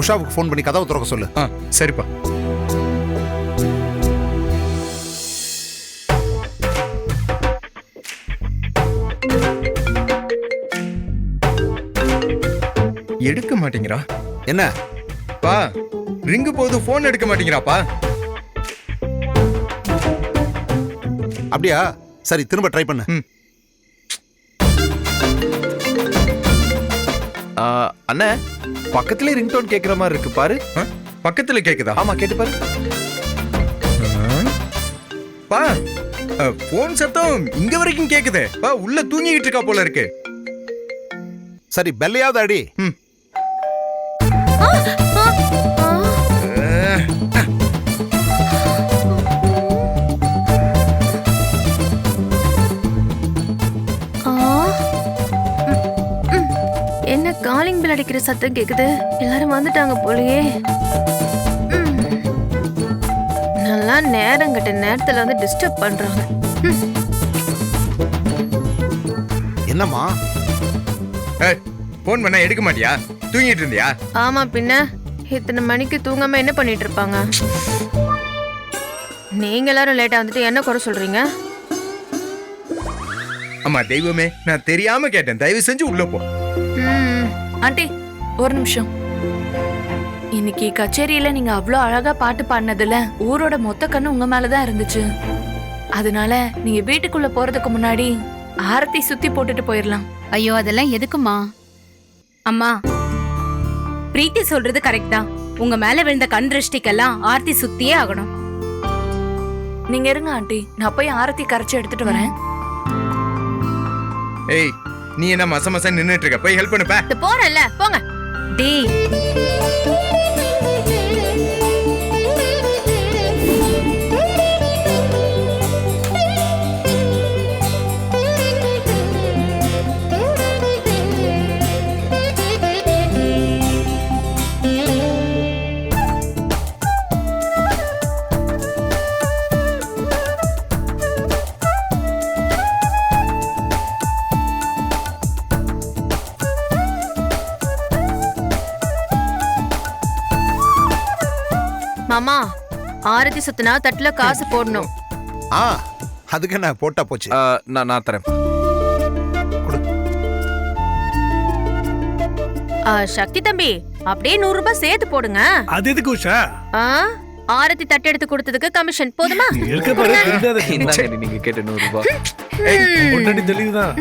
உஷாவுக்கு phone பண்ணி கதவை திறக்க சொல்லு. சரிப்பா. எடுக்க மாட்டேங்கிறா. என்ன பா ரிங்கு போது போன் எடுக்க மாட்டேங்கிறாப்பா. அப்படியா? சரி, திரும்ப ட்ரை பண்ணு. அண்ணா, பக்கத்துல ரிங்டோன் கேக்குற மாதிரி இருக்கு பாரு. பக்கத்துல கேக்குதா? ஆமா, கேட்டு பாரு. பா போன் சத்தம் இங்க வரைக்கும் கேக்குதே. பா உள்ள தூங்கிட்டு இருக்கா போல இருக்கு. சரி, பெல்லையாவது அடி. என்ன காலிங் பெல் அடிக்கிற சத்தம் கேக்குது? எல்லாரும் வந்துட்டாங்க போலயே. நல்லா நேரம் கட்ட நேரத்துல வந்து டிஸ்டர்ப் பண்றாங்க. என்னம்மா? போன் பண்ணா எடுக்க மாட்டியா? தூங்கிட்டு இருந்தியா? ஆமா, பின்ன இத்தனை மணிக்கு தூங்காம என்ன பண்ணிட்டு இருப்பாங்க? நீங்க எல்லாரும் லேட்டா வந்துட்டு என்ன குறை சொல்றீங்க? அம்மா தெய்வமே, நான் தெரியாம கேட்டேன். தயவு செஞ்சு உள்ள போ. ஆண்டி ஒரு நிமிஷம். இன்னைக்கு கச்சேரியில நீங்க அவ்வளோ அழகா பாட்டு பாடினதுல ஊரோட மொத்த கண்ணு உங்க மேலதான் இருந்துச்சு. அதனால நீங்க வீட்டுக்குள்ள போறதுக்கு முன்னாடி ஆரத்தி சுத்தி போட்டுட்டு போயிடலாம். ஐயோ, அதெல்லாம் எதுக்குமா? அம்மா, பிரீத்தி சொல்றது கரெக்ட் தான். உங்க மேல விழுந்த கண் திருஷ்டிக்கெல்லாம் ஆர்த்தி சுத்தியே ஆகணும். நீங்க இருங்க ஆண்டி, நான் போய் ஆரத்தி கரைச்சு எடுத்துட்டு வரேன். ஏய், நீ என்ன மச மச நின்னுட்டு இருக்க? போய் ஹெல்ப் பண்ணுப்பா. போறேன்ல, போங்க. டேய், மாமா, ஆரத்தி சுத்தினா தட்டுல காசு போடணும். அதுக்கு என்ன போட்டா போச்சு. நான் தரேன். சக்தி தம்பி, அப்படியே 100 ரூபாய் சேர்த்து போடுங்க. அது எதுக்கு உஷா? ஆரத்தி தட்டு எடுத்து கொடுத்ததுக்கு கமிஷன் போதுமா? இருக்க பாரு, இந்தாங்க, நீங்க கேட்ட 100 ரூபாய். தெளிவுதான்.